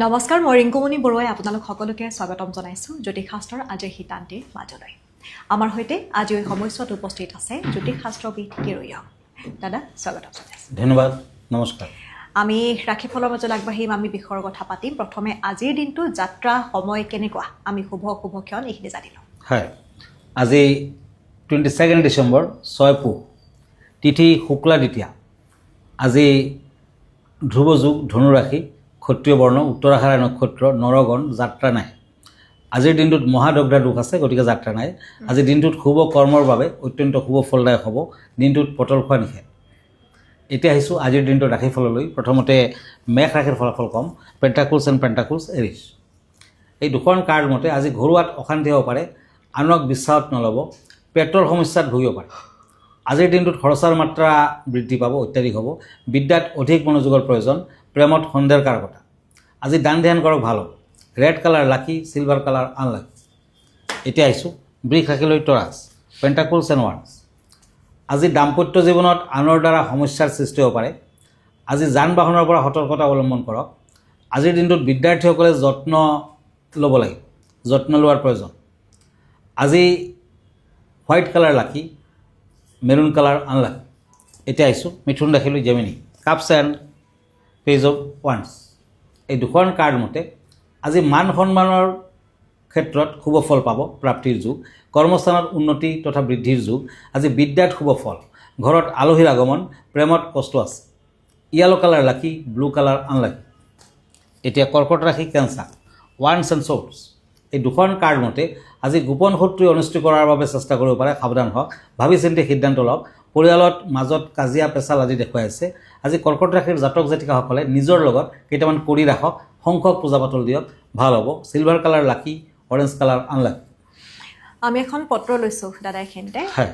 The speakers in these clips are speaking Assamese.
নমস্কাৰ মই ৰিংকুমণি বৰুৱাই আপোনালোক সকলোকে স্বাগতম জনাইছোঁ জ্যোতিষশাস্ত্ৰৰ আজিৰ শিতান্তিৰ মাজলৈ আমাৰ সৈতে আজি এই সময়ছোৱাত উপস্থিত আছে জ্যোতিষশাস্ত্ৰবিদ কিৰয়ং দাদা স্বাগতম জনাইছোঁ ধন্যবাদ নমস্কাৰ আমি ৰাশিফলৰ মাজলৈ আগবাঢ়িম আমি বিষয়ৰ কথা পাতিম প্ৰথমে আজিৰ দিনটো যাত্ৰা সময় কেনেকুৱা আমি শুভ অশুভ ক্ষণ এইখিনি জানি লওঁ হয় আজি 22 ডিচেম্বৰ 6 পুহ তিথি শুক্লা দ্বিতীয়া আজি ধ্ৰুৱ যুগ ধনু ৰাশি ক্ষত্ৰিয় বৰ্ণ উত্তৰাষাঢ়া নক্ষত্ৰ নৰগণ যাত্ৰা নাই আজিৰ দিনটোত মহাদগ্ধা দুখ আছে গতিকে যাত্ৰা নাই আজিৰ দিনটোত শুভ কৰ্মৰ বাবে অত্যন্ত শুভ ফলদায়ক হ'ব দিনটোত পটল খোৱা নিষেধ এতিয়া আহিছোঁ আজিৰ দিনটোৰ ৰাশিফললৈ প্ৰথমতে মেঘ ৰাশিৰ ফলাফল কম পেণ্টাকুলছ এণ্ড পেণ্টাকুলছ এৰিছ এই দুখন কাৰ্ড মতে আজি ঘৰুৱাত অশান্তি হ'ব পাৰে আনক বিশ্বাসত নল'ব পেটৰ সমস্যাত ভুগিব পাৰে আজিৰ দিনটোত খৰচৰ মাত্ৰা বৃদ্ধি পাব অত্যাধিক হ'ব বিদ্যাত অধিক মনোযোগৰ প্ৰয়োজন প্ৰেমত সন্দেহৰ কাৰকতা আজি দান ধ্যান কৰক ভাল হ'ব red colour lucky silver colour unlucky এতিয়া আহিছোঁ বৃষ ৰাশিলৈ টৰাছ পেণ্টাকুলছ এণ্ড ওৱান্স আজি দাম্পত্য জীৱনত আনৰ দ্বাৰা সমস্যাৰ সৃষ্টি হ'ব পাৰে আজি যান বাহনৰ পৰা সতৰ্কতা অৱলম্বন কৰক আজিৰ দিনটোত বিদ্যাৰ্থীসকলে যত্ন ল'ব লাগিব যত্ন লোৱাৰ প্ৰয়োজন আজি white colour lucky maroon colour unlucky এতিয়া আহিছোঁ মিথুন ৰাশিলৈ Gemini cups and page of ওৱান্স এই দুখন কাৰ্ড মতে আজি মান সন্মানৰ ক্ষেত্ৰত শুভ ফল পাব প্ৰাপ্তিৰ যুগ কৰ্মস্থানত উন্নতি তথা বৃদ্ধিৰ যুগ আজি বিদ্যাত শুভ ফল ঘৰত আলহীৰ আগমন প্ৰেমত কষ্ট আছে য়েলো কালাৰ লাকি ব্লু কালাৰ আনলাকি এতিয়া কৰ্কট ৰাশি কেঞ্চাৰ ওৱান্স এণ্ড শ্বৰ্টছ এই দুখন কাৰ্ড মতে আজি গোপন শত্ৰুৱে অনিষ্ট কৰাৰ বাবে চেষ্টা কৰিব পাৰে সাৱধান হওক ভাবি চিন্তি সিদ্ধান্ত লওক পৰিয়ালত মাজত কাজিয়া পেচাল আদি দেখুৱাই আছে আজি কৰ্কট ৰাশিৰ জাতক জাতিকাসকলে নিজৰ লগত কেইটামান কৰি ৰাখক সংখ্যক পূজা পাতল দিয়ক ভাল হ'ব চিলভাৰ কালাৰ লাকি অৰেঞ্জ কালাৰ আনলাকি আমি এখন পত্ৰ লৈছোঁ দাদা এইখিনিতে হয়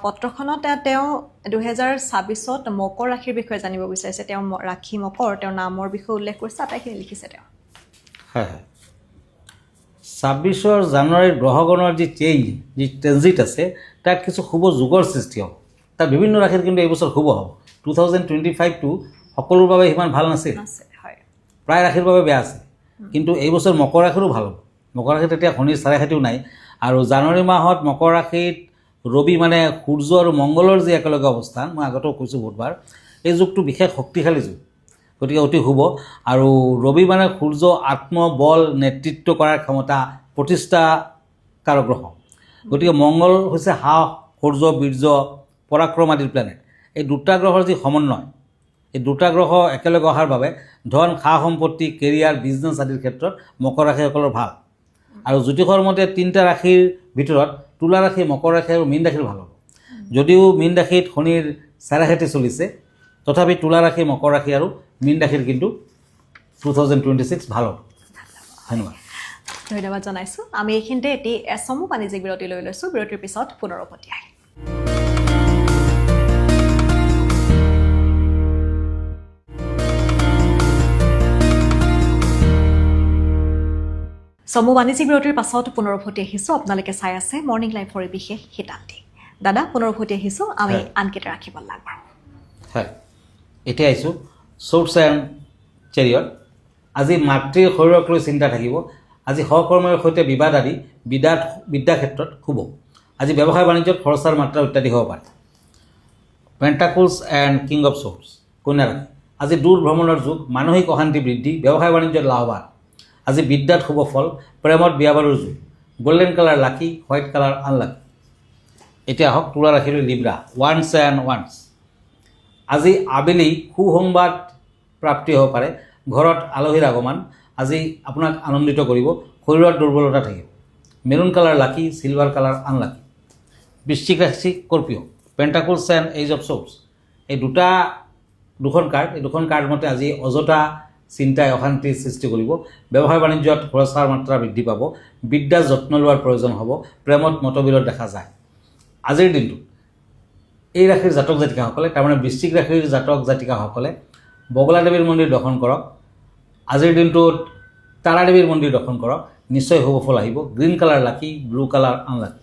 পত্ৰখনত তেওঁ 2026ত মকৰ ৰাশিৰ বিষয়ে জানিব বিচাৰিছে তেওঁ ৰাশি মকৰ তেওঁৰ নামৰ বিষয়ে উল্লেখ কৰিছে আটাইখিনি লিখিছে তেওঁ হয় হয় 26 জানুৱাৰীৰ গ্ৰহগণৰ যি চেঞ্জ যি ট্ৰেনজিট আছে তাত কিছু শুভ যুগৰ সৃষ্টি হ'ব তাত বিভিন্ন ৰাশিৰ কিন্তু এই বছৰ শুভ হ'ব 2025টো সকলোৰ বাবে সিমান ভাল নাছিল প্ৰায় ৰাশিৰ বাবে বেয়া আছিল কিন্তু এই বছৰ মকৰ ৰাশিৰো ভাল হ'ব মকৰ ৰাশিত এতিয়া শনিৰ চাৰে খাতিও নাই আৰু জানুৱাৰী মাহত মকৰ ৰাশিত ৰবি মানে সূৰ্য আৰু মংগলৰ যি একেলগে অৱস্থান মই আগতেও কৈছোঁ বহুতবাৰ এই যুগটো বিশেষ শক্তিশালী যুগ গতিকে অতি শুভ আৰু ৰবি মানে সূৰ্য আত্মবল নেতৃত্ব কৰাৰ ক্ষমতা প্ৰতিষ্ঠাকাৰক গ্ৰহ গতিকে মংগল হৈছে সাহস সূৰ্য বীৰ্য পৰাক্ৰম আদিৰ প্লেনেট এই দুটা গ্ৰহৰ যি সমন্বয় এই দুটা গ্ৰহ একেলগে অহাৰ বাবে ধন সা সম্পত্তি কেৰিয়াৰ বিজনেছ আদিৰ ক্ষেত্ৰত মকৰ ৰাশিসকলৰ ভাল আৰু জ্যোতিষৰ মতে তিনিটা ৰাশিৰ ভিতৰত তুলা ৰাশি মকৰ ৰাশি আৰু মীন ৰাশিৰ ভাল হ'ব যদিও মীন ৰাশিত শনিৰ চাৰেখাতি চলিছে তথাপি তুলা ৰাশি মকৰ ৰাশি আৰু মীন ৰাশিৰ কিন্তু 2026 ভাল হ'ব ধন্যবাদ ধন্যবাদ জনাইছোঁ আমি এইখিনিতে এটি এছমো বাণিজ্যিক বিৰতি লৈ লৈছোঁ বিৰতিৰ পিছত পুনৰ উভতি আহিম চমু বাণিজ্যিক বিৰতিৰ পাছত পুনৰ উভতি আহিছোঁ আপোনালোকে চাই আছে মৰ্ণিং লাইফৰ বিশেষ শিতান্তি দাদা পুনৰ উভতি আহিছোঁ আমি আনকেইটা ৰাখিব লাগবাৰ হয় এতিয়া আহিছোঁ শ্বৰ্টছ এণ্ড চেৰিয়ট আজি মাতৃৰ শৰীৰক লৈ চিন্তা থাকিব আজি সহকৰ্মীৰ সৈতে বিবাদ আদি বিদ্যা ক্ষেত্ৰত শুভ আজি ব্যৱসায় বাণিজ্যত খৰচৰ মাত্ৰা অত্যাধিক হ'ব পাৰে পেণ্টাকুলছ এণ্ড কিং অফ শ্বৰ্টছ কন্যা ৰাশি আজি দূৰ ভ্ৰমণৰ যুগ মানসিক অশান্তি বৃদ্ধি ব্যৱসায় বাণিজ্যত লাভৱান আজি বিদ্যাত শুভ ফল প্ৰেমত বিয়া বাৰুৰ যুগ গল্ডেন কালাৰ লাকি হোৱাইট কালাৰ আনলাকি এতিয়া আহক তুলা ৰাশিলৈ লিব্ৰা ওৱান্স এণ্ড ওৱান্স আজি আবেলি সুসংবাদ প্ৰাপ্তি হ'ব পাৰে ঘৰত আলহীৰ আগমন আজি আপোনাক আনন্দিত কৰিব শৰীৰত দুৰ্বলতা থাকিব maroon colour lucky silver colour unlucky বৃশ্চিক ৰাশি Scorpio' pentacles and ace of swords এই দুখন কাৰ্ড মতে আজি অযথা চিন্তাই অশান্তিৰ সৃষ্টি কৰিব ব্যৱসায় বাণিজ্যত খৰচৰ মাত্ৰা বৃদ্ধি পাব বিদ্যা যত্ন লোৱাৰ প্ৰয়োজন হ'ব প্ৰেমত মতবিৰোধ দেখা যায় আজিৰ দিনটো এই ৰাশিৰ জাতক জাতিকাসকলে তাৰমানে বৃশ্চিক ৰাশিৰ জাতক জাতিকাসকলে বগলা দেৱীৰ মন্দিৰ দৰ্শন কৰক আজিৰ দিনটোত তাৰা দেৱীৰ মন্দিৰ দৰ্শন কৰক নিশ্চয় শুভ ফল আহিব গ্ৰীণ কালাৰ লাকি ব্লু কালাৰ আনলাকি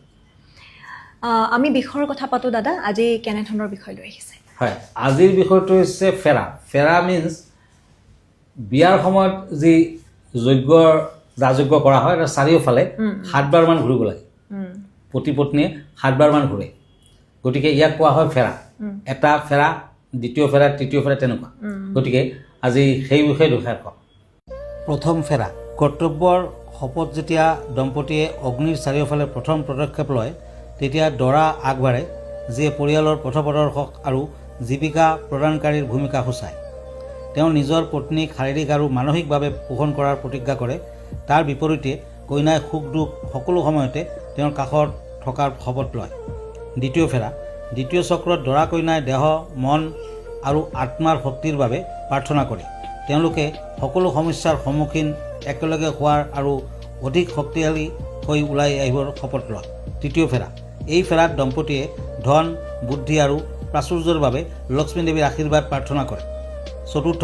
আমি বিষয়ৰ কথা পাতোঁ দাদা আজি কেনেধৰণৰ বিষয় লৈ আহিছে হয় আজিৰ বিষয়টো হৈছে ফেৰা মিন্স বিয়াৰ সময়ত যি যজ্ঞৰ যাযজ্ঞ কৰা হয় আৰু চাৰিওফালে 7 বাৰমান ঘূৰিব লাগে পতি পত্নীয়ে 7 বাৰমান ঘূৰে গতিকে ইয়াক কোৱা হয় ফেৰা এটা ফেৰা দ্বিতীয় ফেৰা তৃতীয় ফেৰা তেনেকুৱা গতিকে আজি সেই বিষয়ে দুষাৰ কওঁ প্ৰথম ফেৰা কৰ্তব্যৰ শপত যেতিয়া দম্পতীয়ে অগ্নিৰ চাৰিওফালে প্ৰথম পদক্ষেপ লয় তেতিয়া দৰা আগবাঢ়ে যিয়ে পৰিয়ালৰ পথপ্ৰদৰ্শক আৰু জীৱিকা প্ৰদানকাৰীৰ ভূমিকা সূচায় তেওঁ নিজৰ পত্নীক শাৰীৰিক আৰু মানসিকভাৱে পোষণ কৰাৰ প্ৰতিজ্ঞা কৰে তাৰ বিপৰীতে কইনাই সুখ দুখ সকলো সময়তে তেওঁৰ কাষত থকাৰ শপত লয় দ্বিতীয় ফেৰা দ্বিতীয় চক্ৰত দৰা কইনাই দেহ মন আৰু আত্মাৰ শক্তিৰ বাবে প্ৰাৰ্থনা কৰে তেওঁলোকে সকলো সমস্যাৰ সন্মুখীন একেলগে হোৱাৰ আৰু অধিক শক্তিশালী হৈ ওলাই আহিবৰ শপত লয় তৃতীয় ফেৰা এই ফেৰাত দম্পতীয়ে ধন বুদ্ধি আৰু প্ৰাচুৰ্যৰ বাবে লক্ষ্মী দেৱীৰ আশীৰ্বাদ প্ৰাৰ্থনা কৰে চতুৰ্থ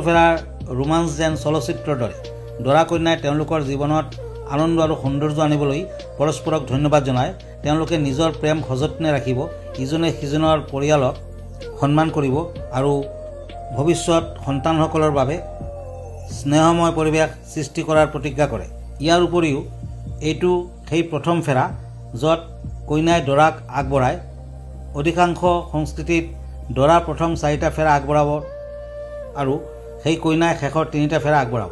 ফেৰাৰ ৰোমাঞ্চ যেন চলচ্চিত্ৰৰ দৰে দৰা কন্যাই তেওঁলোকৰ জীৱনত আনন্দ আৰু সৌন্দৰ্য আনিবলৈ পৰস্পৰক ধন্যবাদ জনায় তেওঁলোকে নিজৰ প্ৰেম সযত্নে ৰাখিব ইজনে সিজনৰ পৰিয়ালক সন্মান কৰিব আৰু ভৱিষ্যত সন্তানসকলৰ বাবে স্নেহময় পৰিৱেশ সৃষ্টি কৰাৰ প্ৰতিজ্ঞা কৰে ইয়াৰ উপৰিও এইটো সেই প্ৰথম ফেৰা য'ত কইনাই দৰাক আগবঢ়ায় অধিকাংশ সংস্কৃতিত দৰা প্ৰথম 4টা ফেৰা আগবঢ়াব আৰু সেই কইনাই শেষৰ 3টা ফেৰা আগবঢ়াব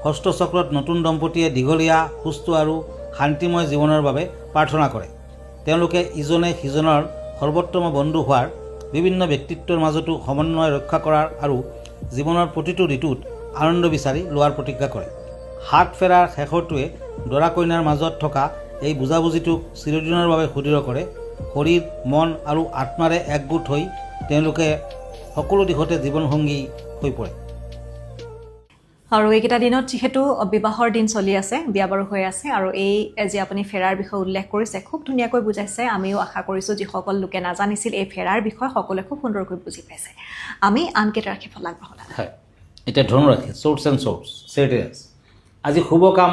ষষ্ঠ চক্ৰত নতুন দম্পতীয়ে দীঘলীয়া সুস্থ আৰু শান্তিময় জীৱনৰ বাবে প্ৰাৰ্থনা কৰে তেওঁলোকে ইজনে সিজনৰ সৰ্বোত্তম বন্ধু হোৱাৰ বিভিন্ন ব্যক্তিত্বৰ মাজতো সমন্বয় ৰক্ষা কৰাৰ আৰু জীৱনৰ প্ৰতিটো ঋতুত আনন্দ বিচাৰি লোৱাৰ প্ৰতিজ্ঞা কৰে 7 ফেৰাৰ শেষৰটোৱে দৰা কইনাৰ মাজত থকা এই বুজাবুজিটোক চিৰদিনৰ বাবে সুদৃঢ় কৰে শৰীৰ মন আৰু আত্মাৰে একগোট হৈ তেওঁলোকে সকলো দিশতে জীৱনসংগী হৈ পৰে আৰু এইকেইটা দিনত যিহেতু বিবাহৰ দিন চলি আছে বিয়া বাৰু হৈ আছে আৰু এই যে আপুনি ফেৰাৰ বিষয়ে উল্লেখ কৰিছে খুব ধুনীয়াকৈ বুজাইছে আমিও আশা কৰিছোঁ যিসকল লোকে নাজানিছিল এই ফেৰাৰ বিষয়ে সকলোৱে খুব সুন্দৰকৈ বুজি পাইছে আমি আনকেইটা ৰাখি ফল আগবঢ়াম হয় এতিয়া ধনুৰাশি শ্বৰ্টছ এণ্ড শ্বৰ্টছ চেৰিটাছ আজি শুভ কাম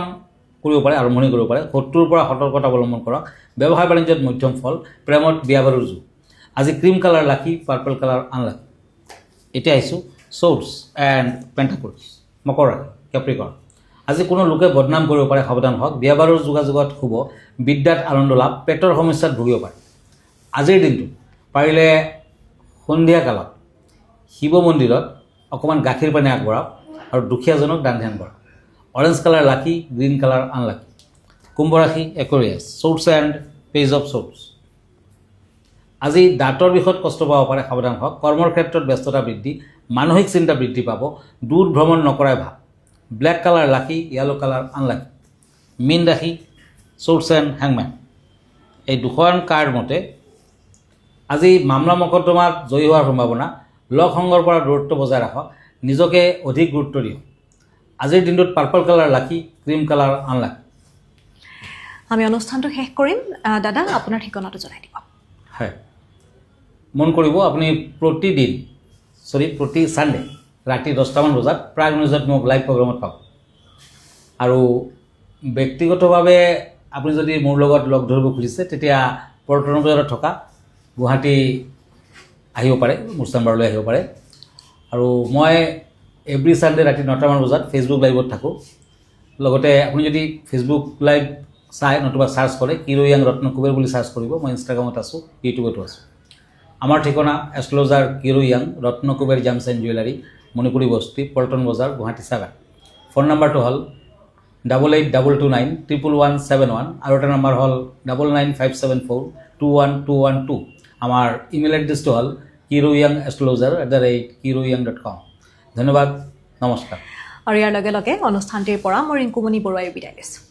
কৰিব পাৰে আৰম্ভণি কৰিব পাৰে শত্ৰুৰ পৰা সতৰ্কতা অৱলম্বন কৰক ব্যৱসায় বাণিজ্যত মধ্যম ফল প্ৰেমত বিয়া বাৰুৰ যুগ আজি ক্ৰীম কালাৰ লাকি পাৰ্পল কালাৰ আনলাকি এতিয়া আহিছোঁ শ্বৰ্টছ এণ্ড পেণ্টাকলছ মকৰ ৰাশি কেপ্ৰিকৰ্ণ আজি কোনো লোকে বদনাম কৰিব পাৰে সাৱধান হওক বিয়া বাৰুৰ যোগাযোগত শুভ বিদ্যাত আনন্দ লাভ পেটৰ সমস্যাত ভুগিব পাৰে আজিৰ দিনটো পাৰিলে সন্ধিয়া কালত শিৱ মন্দিৰত অকণমান গাখীৰ পানী আগবঢ়াওক আৰু দুখীয়াজনক দান ধ্যান কৰক orange colour lucky green colour unlucky কুম্ভ ৰাশি Aquarius swords and page of swords আজি দাঁতৰ বিষত কষ্ট পাব পাৰে সাৱধান হওক কৰ্মৰ ক্ষেত্ৰত ব্যস্ততা বৃদ্ধি মানসিক চিন্তা বৃদ্ধি পাব দূৰ ভ্ৰমণ নকৰাই ভাল ব্লেক কালাৰ লাকি য়েলো কালাৰ আনলাকি মীন ৰাশি শ্বৰ্টছ এণ্ড হেংমেন এই দুখন কাৰ্ড মতে আজি মামলা মকদ্দমাত জয়ী হোৱাৰ সম্ভাৱনা লগ সংগৰ পৰা দূৰত্ব বজাই ৰাখক নিজকে অধিক গুৰুত্ব দিয়ক আজিৰ দিনটোত পাৰ্পল কালাৰ লাকি ক্ৰীম কালাৰ আনলাকি আমি অনুষ্ঠানটো শেষ কৰিম দাদা আপোনাৰ ঠিকনাটো জনাই দিব হয় মন কৰিব আপুনি প্ৰতি ছানডে ৰাতি 10টামান বজাত প্ৰাগ নিউজত মোক লাইভ প্ৰগ্ৰামত পাব আৰু ব্যক্তিগতভাৱে আপুনি যদি মোৰ লগত লগ ধৰিব খুজিছে তেতিয়া পল্টন বজাৰত থকা গুৱাহাটী আহিব পাৰে মোৰ চেম্বাৰলৈ আহিব পাৰে আৰু মই এভৰি ছানডে ৰাতি 9টামান বজাত ফেচবুক লাইভত থাকোঁ লগতে আপুনি যদি ফেচবুক লাইভ চাই নতুবা চাৰ্চ কৰে কিৰোয়াং ৰত্নকুবেৰ বুলি চাৰ্চ কৰিব মই ইনষ্টাগ্ৰামত আছোঁ ইউটিউবতো আছোঁ আমাৰ ঠিকনা এষ্ট্ৰলজাৰ কিৰোয়াং ৰত্নকুবেৰ জামছ এণ্ড জুৱেলাৰী মণিপুৰী বস্তি পল্টন বজাৰ গুৱাহাটী 7 ফোন নাম্বাৰটো হ'ল 8822911171 আৰু এটা নাম্বাৰ হ'ল 9957421212 আমাৰ ইমেইল এড্ৰেছটো হ'ল kiroyangastrologer@kiroyang.com ধন্যবাদ নমস্কাৰ আৰু ইয়াৰ লগে লগে অনুষ্ঠানটিৰ পৰা মই ৰিংকুমণি বৰুৱাই বিদায় লৈছোঁ